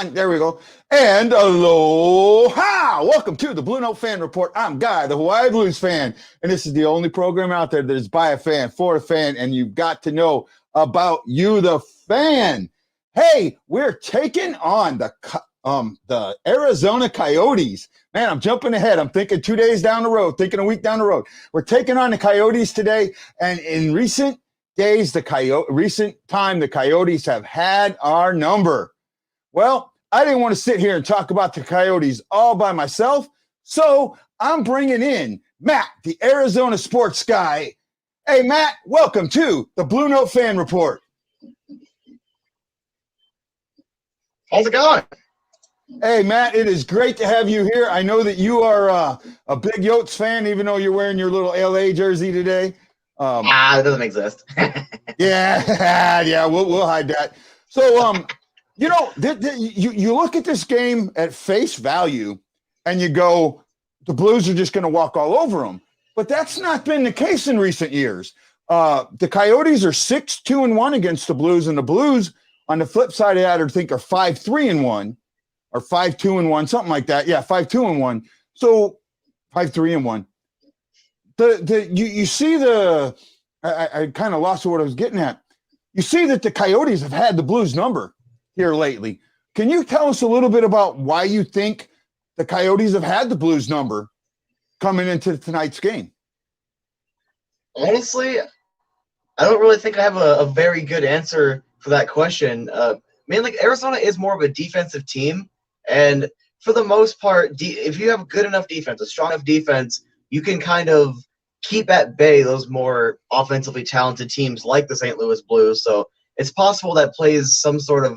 There we go. And aloha! Welcome to the Blue Note Fan Report. I'm Guy, the Hawaii Blues fan, and this is the only program out there that is by a fan, for a fan, and you've got to know about you, the fan. Hey, we're taking on the Arizona Coyotes. Man, I'm jumping ahead. I'm thinking 2 days down the road, thinking a week down the road. We're taking on the Coyotes today, and in recent days, the Coyotes have had our number. Well, I didn't want to sit here and talk about the Coyotes all by myself, so I'm bringing in Matt, the Arizona sports guy. Hey, Matt, welcome to the Blue Note Fan Report. How's it going? Hey, Matt, it is great to have you here. I know that you are a big Yotes fan, even though you're wearing your little LA jersey today. It doesn't exist. yeah, we'll hide that. So, you know, you look at this game at face value and you go, the Blues are just going to walk all over them. But that's not been the case in recent years. The Coyotes are 6-2-1 against the Blues, and the Blues, on the flip side of that, I think are 5-3-1 or 5-2-1, something like that. Yeah, 5-2-1. So 5-3-1. You see I kind of lost what I was getting at. You see that the Coyotes have had the Blues number here lately. Can you tell us a little bit about why you think the Coyotes have had the Blues number coming into tonight's game? Honestly, I don't really think I have a very good answer for that question. Mainly, Arizona is more of a defensive team, and for the most part, if you have a good enough defense, a strong enough defense, you can kind of keep at bay those more offensively talented teams like the St. Louis Blues. So it's possible that plays some sort of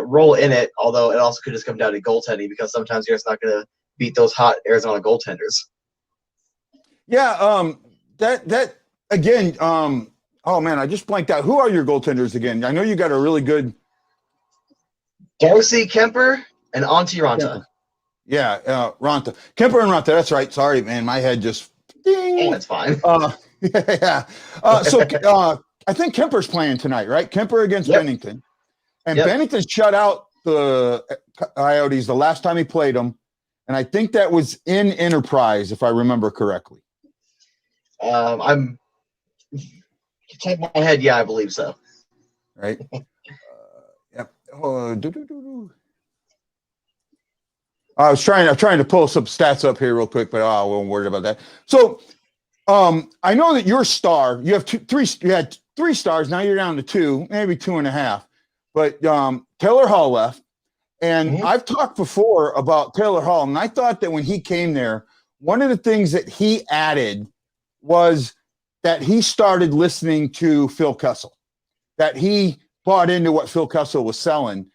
role in it, although it also could just come down to goaltending because sometimes you're just not going to beat those hot Arizona goaltenders. Yeah, that again. Oh man, I just blanked out. Who are your goaltenders again? I know you got a really good Darcy Kemper and Antti Ranta. Kemper. Yeah, Ranta, Kemper and Ranta. That's right. Sorry, man, my head just ding. Oh, that's fine. Yeah. So I think Kemper's playing tonight, right? Kemper against Bennington. And Bennington shut out the Coyotes the last time he played them, and I think that was in Enterprise, if I remember correctly. I'm check my head. Yeah, I believe so. Right. Yep. I was trying to pull some stats up here real quick, but I won't worry about that. So, I know that your star, you had three stars. Now you're down to two, maybe 2.5. But Taylor Hall left, and I've talked before about Taylor Hall, and I thought that when he came there, one of the things that he added was that he started listening to Phil Kessel, that he bought into what Phil Kessel was selling,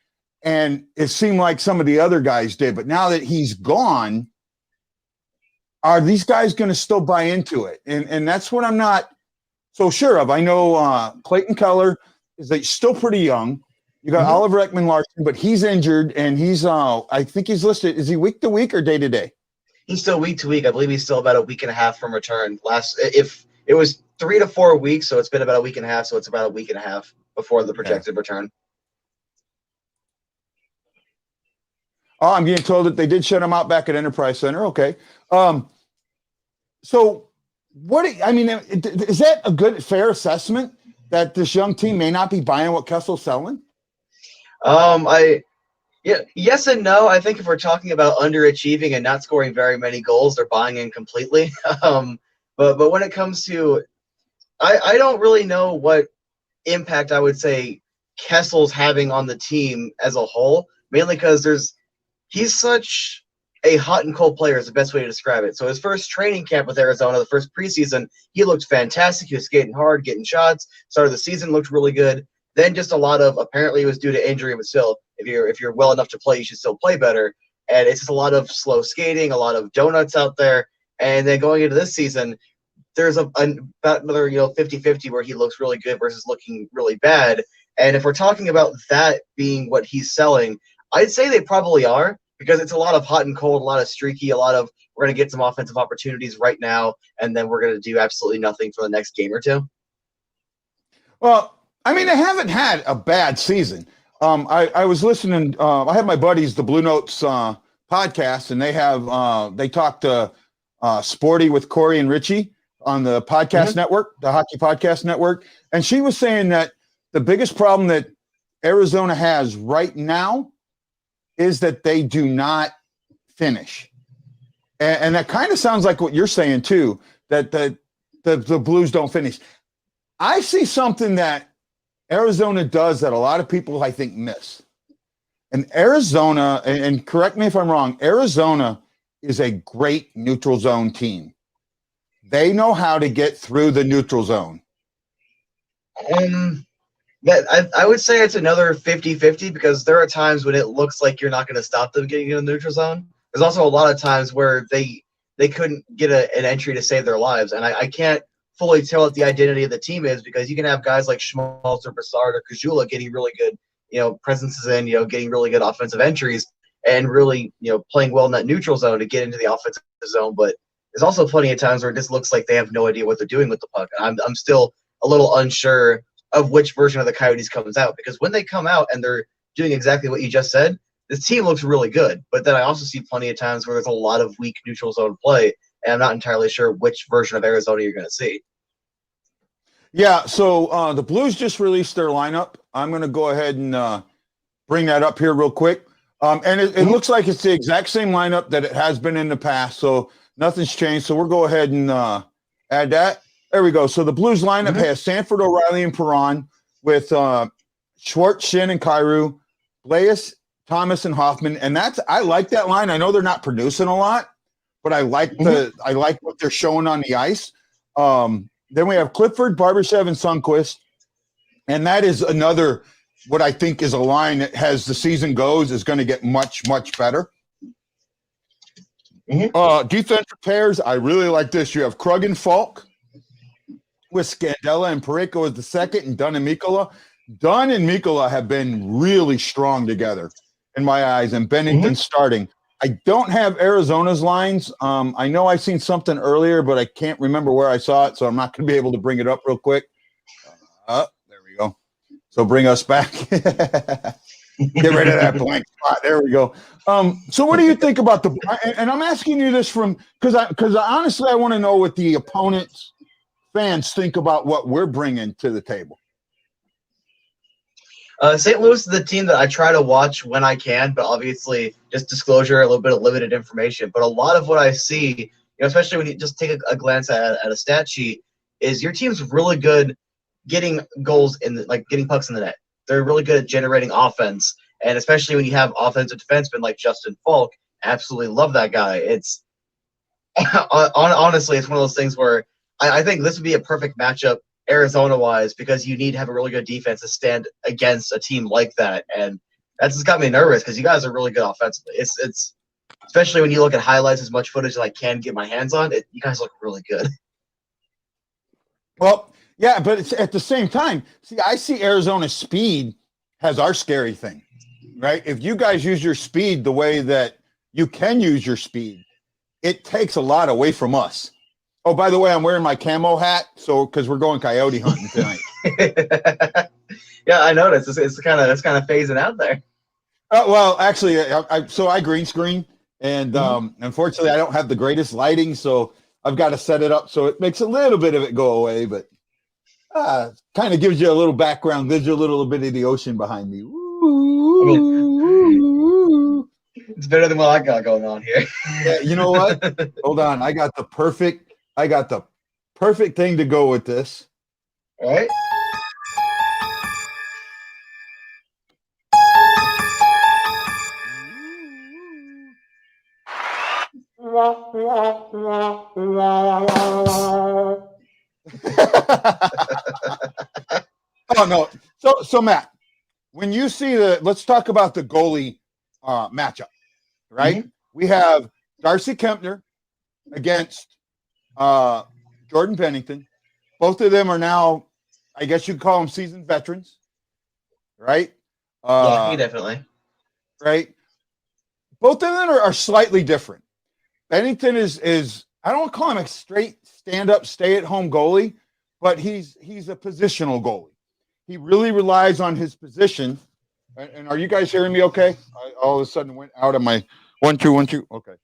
and it seemed like some of the other guys did. But now that he's gone, are these guys going to still buy into it? And that's what I'm not so sure of. I know Clayton Keller is still pretty young. You got Oliver Ekman-Larsson, but he's injured, and he's I think he's listed. Is he week to week or day to day? He's still week to week. I believe he's still about a week and a half from return. If it was 3 to 4 weeks, so it's been about a week and a half. So it's about a week and a half before the projected return. Oh, I'm getting told that they did shut him out back at Enterprise Center. Okay. So is that a good, fair assessment that this young team may not be buying what Kessel's selling? Yes and no. I think if we're talking about underachieving and not scoring very many goals, they're buying in completely. But when it comes to, I don't really know what impact I would say Kessel's having on the team as a whole, mainly because he's such a hot and cold player is the best way to describe it. So his first training camp with Arizona, the first preseason, he looked fantastic. He was skating hard, getting shots. Start of the season looked really good. Then just a lot of, apparently it was due to injury, but still, if you're well enough to play, you should still play better. And it's just a lot of slow skating, a lot of donuts out there. And then going into this season, there's about another 50-50 where he looks really good versus looking really bad. And if we're talking about that being what he's selling, I'd say they probably are, because it's a lot of hot and cold, a lot of streaky, a lot of we're going to get some offensive opportunities right now, and then we're going to do absolutely nothing for the next game or two. Well, I mean, they haven't had a bad season. I was listening. I have my buddies, the BlueNotes podcast, and they talk to Sporty with Corey and Richie on the podcast network, the Hockey Podcast Network. And she was saying that the biggest problem that Arizona has right now is that they do not finish. And that kind of sounds like what you're saying too, that the Blues don't finish. I see something that Arizona does that a lot of people, I think, miss. And Arizona, and correct me if I'm wrong, Arizona is a great neutral zone team. They know how to get through the neutral zone. I would say it's another 50-50 because there are times when it looks like you're not going to stop them getting in the neutral zone. There's also a lot of times where they couldn't get an entry to save their lives. And I can't fully tell what the identity of the team is because you can have guys like Schmaltz or Brassard or Kajula getting really good, presences in, getting really good offensive entries and really, playing well in that neutral zone to get into the offensive zone. But there's also plenty of times where it just looks like they have no idea what they're doing with the puck. I'm still a little unsure of which version of the Coyotes comes out because when they come out and they're doing exactly what you just said, this team looks really good. But then I also see plenty of times where there's a lot of weak neutral zone play, and I'm not entirely sure which version of Arizona you're going to see. Yeah, so the Blues just released their lineup. I'm going to go ahead and bring that up here real quick. And it looks like it's the exact same lineup that it has been in the past, so nothing's changed. So we'll go ahead and add that. There we go. So the Blues lineup has Sanford, O'Reilly, and Perron with Schwartz, Shin, and Kyrou, Blais, Thomas, and Hoffman. And I like that line. I know they're not producing a lot, but I like what they're showing on the ice. Then we have Clifford, Barbashev, and Sundqvist. And that is another, what I think is a line that, as the season goes, is going to get much, much better. Defensive pairs, I really like this. You have Krug and Falk with Scandella and Parayko as the second, and Dunn and Mikkola. Dunn and Mikkola have been really strong together in my eyes, and Bennington starting. I don't have Arizona's lines. I know I seen something earlier, but I can't remember where I saw it, so I'm not going to be able to bring it up real quick. There we go. So bring us back. Get rid of that blank spot. There we go. So what do you think about and I'm asking you this because honestly, I want to know what the opponent's fans think about what we're bringing to the table. St. Louis is the team that I try to watch when I can, but obviously, just disclosure, a little bit of limited information. But a lot of what I see, especially when you just take a glance at a stat sheet, is your team's really good getting goals getting pucks in the net. They're really good at generating offense, and especially when you have offensive defensemen like Justin Falk. Absolutely love that guy. It's honestly, it's one of those things where I think this would be a perfect matchup Arizona-wise because you need to have a really good defense to stand against a team like that, and that's just got me nervous because you guys are really good offensively. It's especially when you look at highlights, as much footage as I can get my hands on it. You guys look really good. Well, yeah, but it's at the same time. See, I see Arizona's speed has our scary thing, right? If you guys use your speed the way that you can use your speed, it takes a lot away from us. Oh, by the way, I'm wearing my camo hat, so because we're going coyote hunting tonight. Yeah, I noticed. It's kind of phasing out there. Well, actually, I green screen, and unfortunately, I don't have the greatest lighting, so I've got to set it up so it makes a little bit of it go away, but kind of gives you a little background, gives you a little bit of the ocean behind me. It's better than what I got going on here. Yeah, you know what? Hold on, I got the perfect thing to go with this. All right. Oh no. So Matt, when you see let's talk about the goalie matchup, right? We have Darcy Kempner against Jordan Pennington. Both of them are now, I guess you could call them seasoned veterans, right? Yeah, definitely. Right. Both of them are slightly different. Pennington is I don't want to call him a straight stand-up, stay-at-home goalie, but he's a positional goalie. He really relies on his position And are you guys hearing me okay? I all of a sudden went out of my 1 2 1 2. Okay.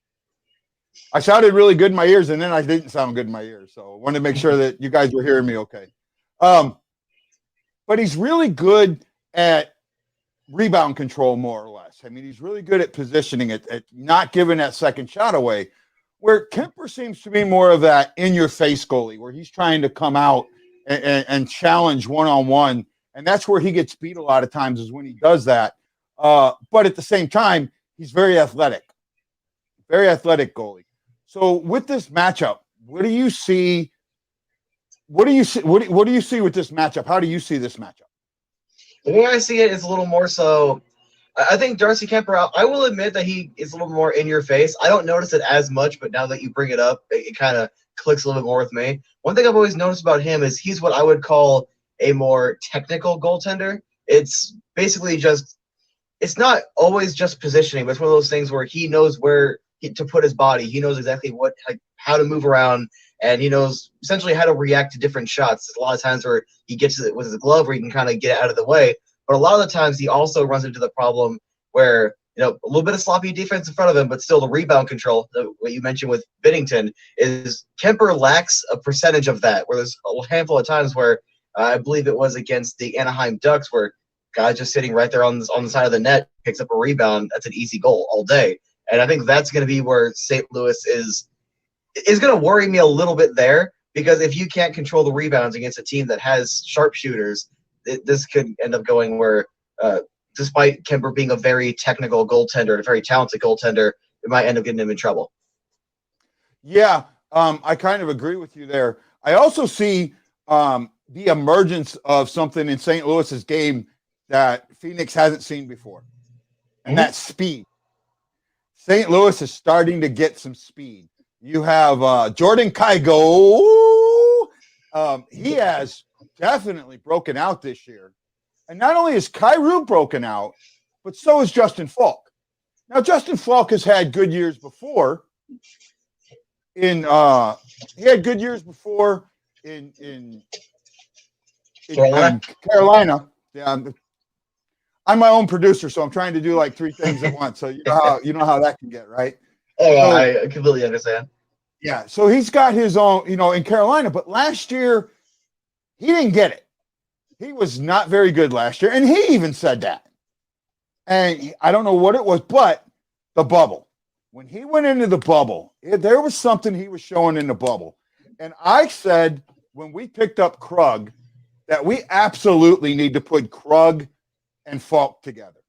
I sounded really good in my ears, and then I didn't sound good in my ears. So I wanted to make sure that you guys were hearing me okay. Um, but he's really good at rebound control, more or less. I mean, he's really good at positioning it, at not giving that second shot away. Where Kemper seems to be more of that in-your-face goalie, where he's trying to come out and challenge one-on-one, and that's where he gets beat a lot of times is when he does that. But at the same time, he's very athletic goalie. So with this matchup, what do you see? What do you see? What do you see with this matchup? How do you see this matchup? The way I see it is a little more so. I think Darcy Kemper, I will admit that he is a little more in your face. I don't notice it as much, but now that you bring it up, it kind of clicks a little bit more with me. One thing I've always noticed about him is he's what I would call a more technical goaltender. It's basically just, it's not always just positioning, but it's one of those things where he knows where to put his body. He knows exactly how to move around, and he knows essentially how to react to different shots. There's a lot of times where he gets it with his glove where he can kind of get out of the way. But a lot of the times he also runs into the problem where, a little bit of sloppy defense in front of him, but still the rebound control, what you mentioned with Binnington, is Kemper lacks a percentage of that, where there's a handful of times where I believe it was against the Anaheim Ducks where guy just sitting right there on the side of the net picks up a rebound. That's an easy goal all day. And I think that's going to be where St. Louis is going to worry me a little bit there, because if you can't control the rebounds against a team that has sharpshooters, this could end up going where, despite Kemper being a very technical goaltender and a very talented goaltender, it might end up getting him in trouble. Yeah, I kind of agree with you there. I also see the emergence of something in St. Louis's game that Phoenix hasn't seen before, and that's speed. St. Louis is starting to get some speed. You have Jordan Kyrou. He has definitely broken out this year. And not only is Kyrou broken out, but so is Justin Falk. Now, Justin Falk has had good years before. He had good years before in Carolina. Yeah, I'm my own producer, so I'm trying to do like three things at once. So you know how that can get, right? Oh, so, I completely understand. Yeah, so he's got his own, in Carolina, but last year he didn't get it. He was not very good last year, and he even said that. And I don't know what it was, but the bubble. When he went into the bubble, there was something he was showing in the bubble. And I said when we picked up Krug that we absolutely need to put Krug and Falk together.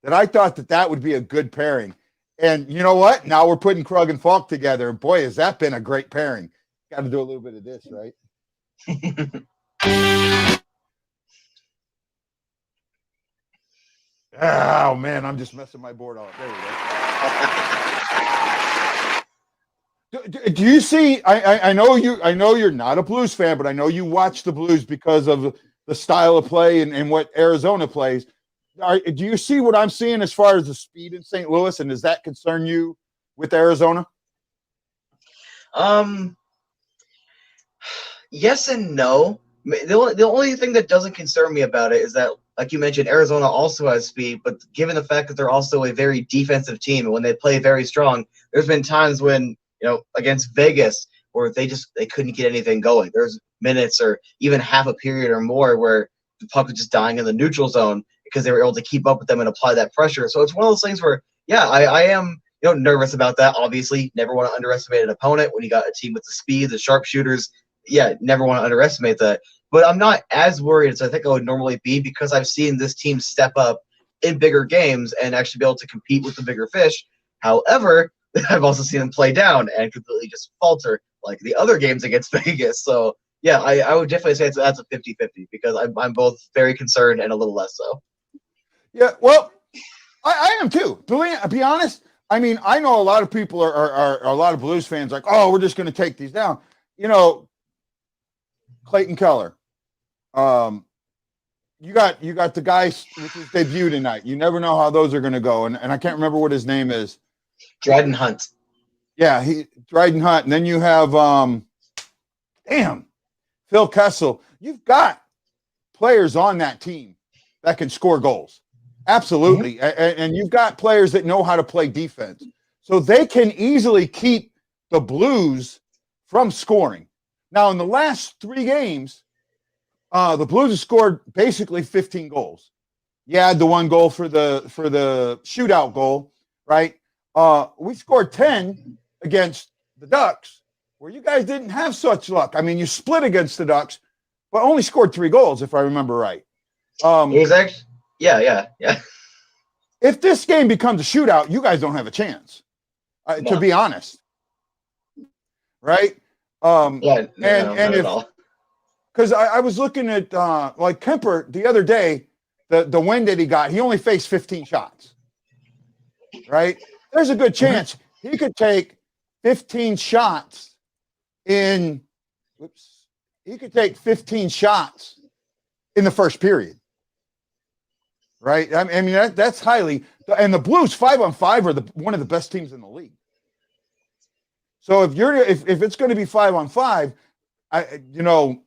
That I thought that would be a good pairing. And you know what? Now we're putting Krug and Falk together. And boy, has that been a great pairing. Got to do a little bit of this, right? Oh, man, I'm just messing my board off. There we go. Do you see? I know you're not a Blues fan, but I know you watch the Blues because of the style of play and what Arizona plays. Do you see what I'm seeing as far as the speed in St. Louis, and does that concern you with Arizona? Yes and no. The only thing that doesn't concern me about it is that, like you mentioned, Arizona also has speed, but given the fact that they're also a very defensive team, and when they play very strong, there's been times when, against Vegas, where they couldn't get anything going. There's minutes or even half a period or more where the puck was just dying in the neutral zone because they were able to keep up with them and apply that pressure. So it's one of those things where, yeah, I am nervous about that. Obviously, never want to underestimate an opponent when you got a team with the speed, the sharpshooters. Yeah, never want to underestimate that. But I'm not as worried as I think I would normally be, because I've seen this team step up in bigger games and actually be able to compete with the bigger fish. However, I've also seen them play down and completely just falter like the other games against Vegas. So, yeah, I would definitely say that's a 50-50, because I'm both very concerned and a little less so. Yeah, well, I am too. To be honest, I mean, I know a lot of people are a lot of Blues fans like, oh, we're just going to take these down. Clayton Keller. You got the guys with his debut tonight. You never know how those are going to go, and I can't remember what his name is. Dryden Hunt. Yeah, Dryden Hunt, and then you have Phil Kessel. You've got players on that team that can score goals. Absolutely. And you've got players that know how to play defense. So they can easily keep the Blues from scoring. Now, in the last 3 games, the Blues have scored basically 15 goals. You add the 1 goal for the shootout goal, right? We scored 10 against the Ducks, where you guys didn't have such luck. I mean, you split against the Ducks, but only scored 3 goals, if I remember right. It was actually, yeah. If this game becomes a shootout, you guys don't have a chance, to be honest. Right? No, and not if, at all. because I was looking at like Kemper the other day, the win that he got, he only faced 15 shots. Right? There's a good chance he could take 15 shots in the first period. Right? I mean that's highly, and the Blues 5-on-5 are one of the best teams in the league. So if it's going to be 5-on-5, I'm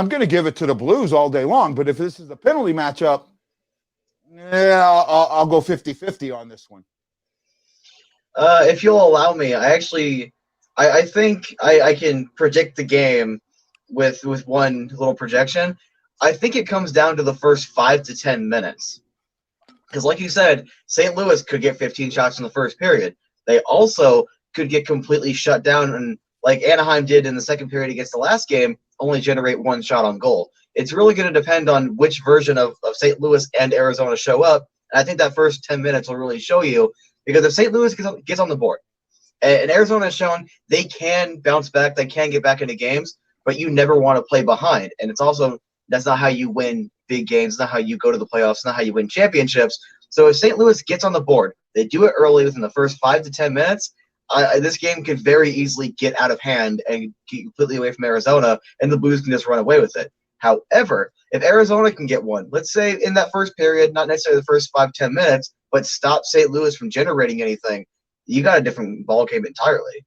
going to give it to the Blues all day long. But if this is a penalty matchup, I'll go 50-50 on this one. If you'll allow me, I think I can predict the game with one little projection. I think it comes down to the first 5 to 10 minutes. Because like you said, St. Louis could get 15 shots in the first period. They also could get completely shut down, and like Anaheim did in the second period against the last game, only generate 1 shot on goal. It's really going to depend on which version of St. Louis and Arizona show up. And I think that first 10 minutes will really show you, because if St. Louis gets on the board, and Arizona has shown they can bounce back, they can get back into games, but you never want to play behind. And it's also, that's not how you win big games. It's not how you go to the playoffs. It's not how you win championships. So if St. Louis gets on the board, they do it early within the first 5 to 10 minutes, this game could very easily get out of hand and get completely away from Arizona, and the Blues can just run away with it. However, if Arizona can get one, let's say in that first period, not necessarily the first 5-10 minutes, but stop St. Louis from generating anything, you got a different ball game entirely.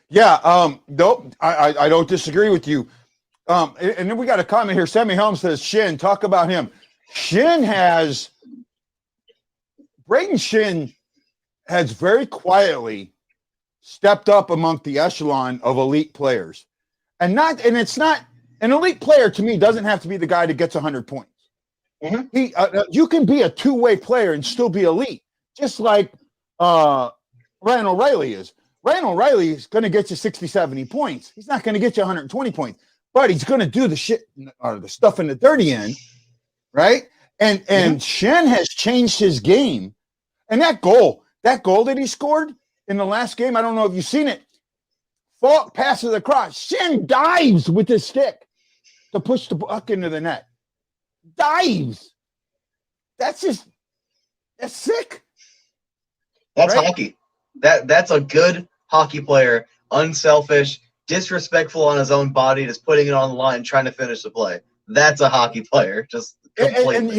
Yeah, nope, I don't disagree with you. And then we got a comment here. Sammy Helm says, Shin, talk about him. Braden Shin has very quietly stepped up among the echelon of elite players. And it's not, an elite player to me doesn't have to be the guy that gets 100 points. You can be a two-way player and still be elite, just like Ryan O'Reilly is. Ryan O'Reilly is going to get you 60, 70 points. He's not going to get you 120 points, but he's going to do the shit or the stuff in the dirty end, right? And Shin has changed his game. And that goal that he scored in the last game, I don't know if you've seen it. Falk passes across. Shin dives with his stick to push the puck into the net. Dives. That's sick. That's right? Hockey. That's a good hockey player, unselfish, disrespectful on his own body, just putting it on the line, trying to finish the play. That's a hockey player, just completely. And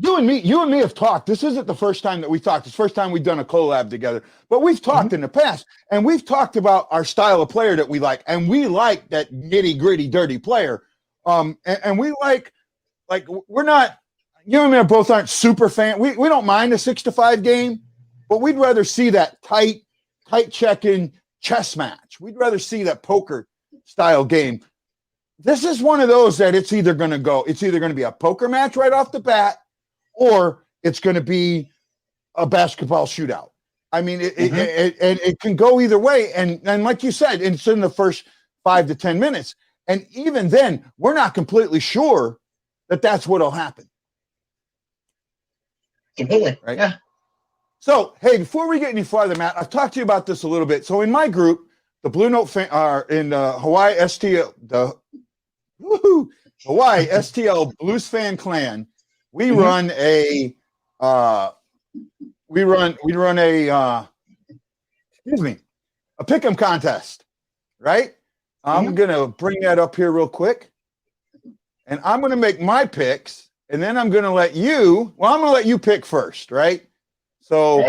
you and me have talked. This isn't the first time that we talked. It's the first time we've done a collab together. But we've talked in the past, and we've talked about our style of player that we like, and we like that nitty-gritty, dirty player. And we like we're not. You and me both aren't super fan. We don't mind a 6-5 game, but we'd rather see that tight check-in chess match. We'd rather see that poker style game. This is one of those that it's either going to be a poker match right off the bat, or it's going to be a basketball shootout. I mean, it can go either way. And like you said, it's in the first 5 to 10 minutes. And even then, we're not completely sure that that's what'll happen. Completely. Right? Yeah. So, hey, before we get any farther, Matt, I've talked to you about this a little bit. So in my group, the BlueNote are in Hawaii STL, Hawaii STL Blues Fan Clan. We run a pick'em contest, right? I'm gonna bring that up here real quick, and I'm gonna make my picks, and then I'm gonna let you. Well, I'm gonna let you pick first, right? So,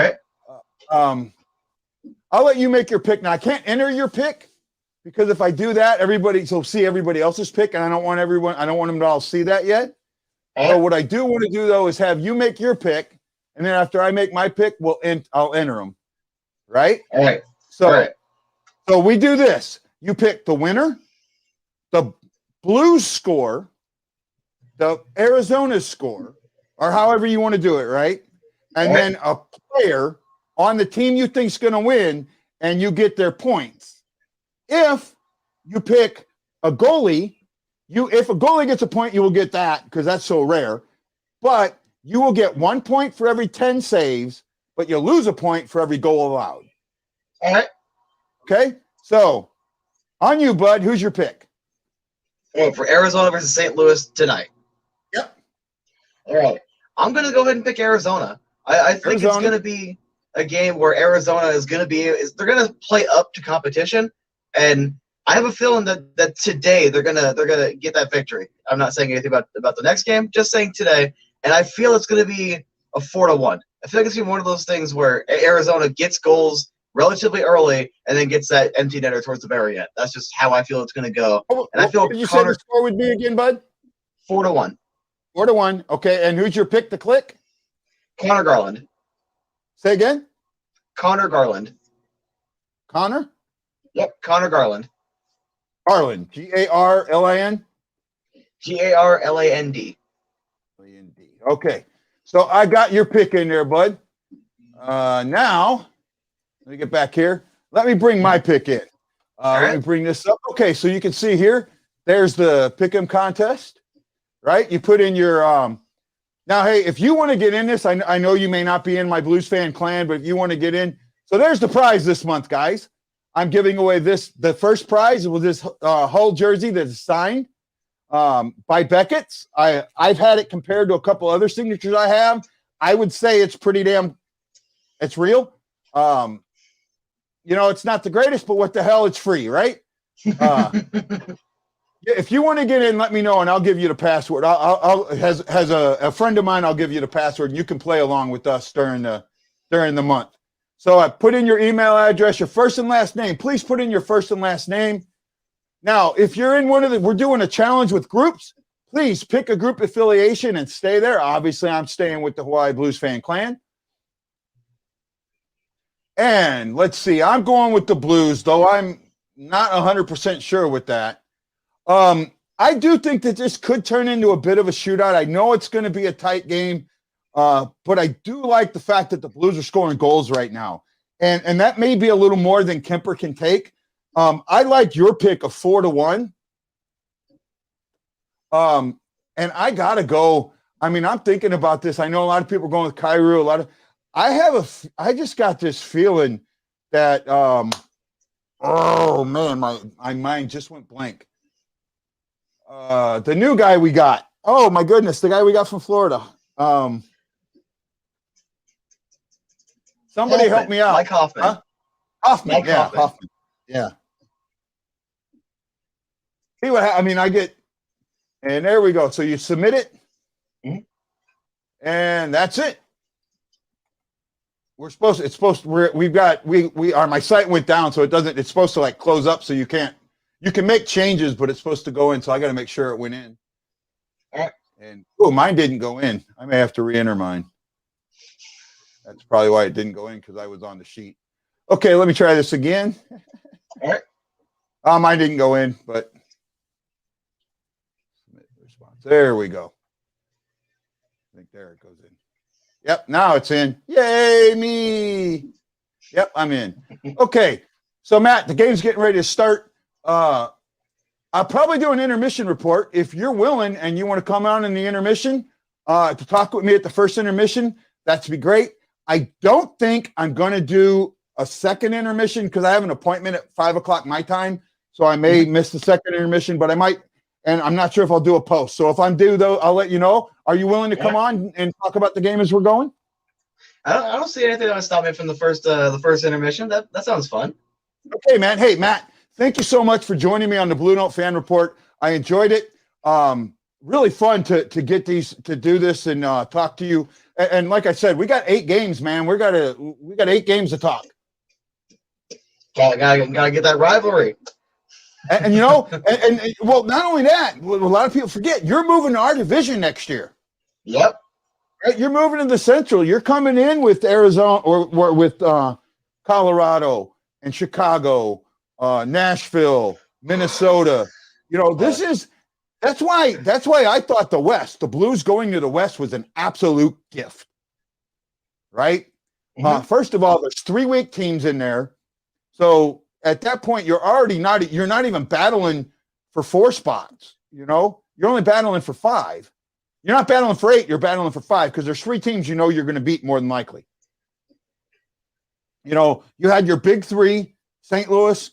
I'll let you make your pick. Now, I can't enter your pick because if I do that, everybody will see everybody else's pick, and I don't want them to all see that yet. So what I do want to do though is have you make your pick, and then after I make my pick, I'll enter them. Right? All right. So, All right. so we do this. You pick the winner, the Blues score, the Arizona score, or however you want to do it, right? And then a player on the team you think's going to win, and you get their points. If you pick a goalie, if a goalie gets a point, you will get that because that's so rare. But you will get 1 point for every 10 saves, but you lose a point for every goal allowed. All right. Okay? So, on you, bud. Who's your pick? Well, for Arizona versus St. Louis tonight. Yep. All right. I'm going to go ahead and pick Arizona. I think it's going to be a game where Arizona is going to be – they're going to play up to competition, and I have a feeling that today they're gonna get that victory. I'm not saying anything about the next game, just saying today, and I feel it's going to be a 4-1. I feel like it's going to be one of those things where Arizona gets goals relatively early and then gets that empty netter towards the very end. That's just how I feel it's going to go. And I feel what did you say the score would be again, bud? 4-1. 4-1. Okay, and who's your pick to click? Connor Garland. Say again? Connor Garland. Connor? Yep, Connor Garland. Garland. Garlin? Garland. Okay. So I got your pick in there, bud. Now, let me get back here. Let me bring my pick in. Let me bring this up. Okay, so you can see here, there's the pick'em contest, right? You put in your now, hey, if you want to get in this, I know you may not be in my Blues fan clan, but if you want to get in, so there's the prize this month, guys. I'm giving away the first prize was this Hull jersey that's signed by Beckett's. I've had it compared to a couple other signatures I have. I would say it's pretty damn, it's real. It's not the greatest, but what the hell, it's free, right? If you want to get in, let me know, and I'll give you the password. Has a friend of mine, I'll give you the password, and you can play along with us during the month. So I put in your email address, your first and last name. Please put in your first and last name. Now, if you're in we're doing a challenge with groups, please pick a group affiliation and stay there. Obviously, I'm staying with the Hawaii Blues Fan Clan. And let's see, I'm going with the Blues, though I'm not 100% sure with that. I do think that this could turn into a bit of a shootout. I know it's going to be a tight game. But I do like the fact that the Blues are scoring goals right now. And that may be a little more than Kemper can take. I like your pick of 4-1. And I got to go. I mean, I'm thinking about this. I know a lot of people are going with Kyrou. I just got this feeling that, oh man, my mind just went blank. The new guy we got. Oh my goodness. The guy we got from Florida. Somebody Hoffman. help me out. Mike Hoffman. Huh? Hoffman. Mike yeah, Hoffman. Yeah. See what I mean, I get, and there we go. So you submit it, and that's it. My site went down, so it's supposed to like close up, so you can make changes, but it's supposed to go in, so I got to make sure it went in. All right. And mine didn't go in. I may have to re-enter mine. That's probably why it didn't go in, because I was on the sheet. Okay, let me try this again. All right. Mine didn't go in, but there we go. I think there it goes in. Yep, now it's in. Yay, me. Yep, I'm in. Okay, so Matt, the game's getting ready to start. I'll probably do an intermission report. If you're willing and you want to come out in the intermission to talk with me at the first intermission, that'd be great. I don't think I'm going to do a second intermission because I have an appointment at 5:00 my time. So I may miss the second intermission, but I might, and I'm not sure if I'll do a post. So if I'm due, though, I'll let you know. Are you willing to come on and talk about the game as we're going? I don't see anything that would stop me from the first intermission. That sounds fun. Okay, man. Hey, Matt, thank you so much for joining me on the Blue Note Fan Report. I enjoyed it. Really fun to do this and talk to you. And like I said, we got 8 games, man. We got 8 games to talk. Gotta get that rivalry. And well, not only that, what a lot of people forget, you're moving to our division next year. Yep. Right? You're moving to the Central. You're coming in with Arizona or with Colorado and Chicago, Nashville, Minnesota. This is that's why I thought the West, the Blues going to the West was an absolute gift. Right? Mhm. First of all, there's 3 weak teams in there. So at that point, you're not even battling for 4 spots. You're only battling for 5. You're not battling for 8, you're battling for 5 because there's 3 teams you're going to beat more than likely. You had your big 3, St. Louis,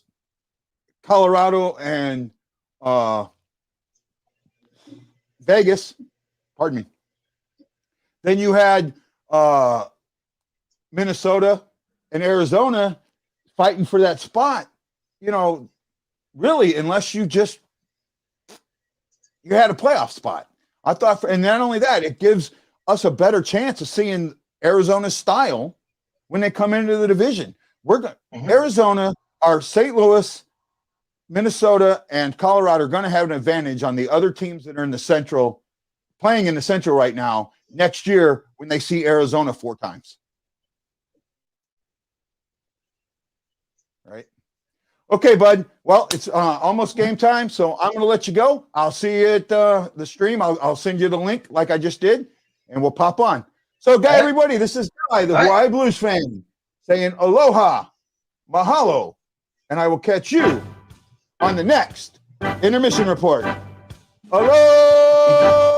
Colorado, and Vegas. Pardon me. Then you had Minnesota and Arizona fighting for that spot. Really, unless you had a playoff spot. I thought, and not only that, it gives us a better chance of seeing Arizona's style when they come into the division. Arizona, our St. Louis, Minnesota, and Colorado are going to have an advantage on the other teams that are in the Central, playing in the Central right now, next year when they see Arizona 4 times. Right? Okay, bud. Well, it's almost game time, so I'm going to let you go. I'll see you at the stream. I'll send you the link like I just did, and we'll pop on. So, everybody, this is Guy, the Hawaii Blues fan, saying aloha, mahalo, and I will catch you on the next intermission report. Aloha!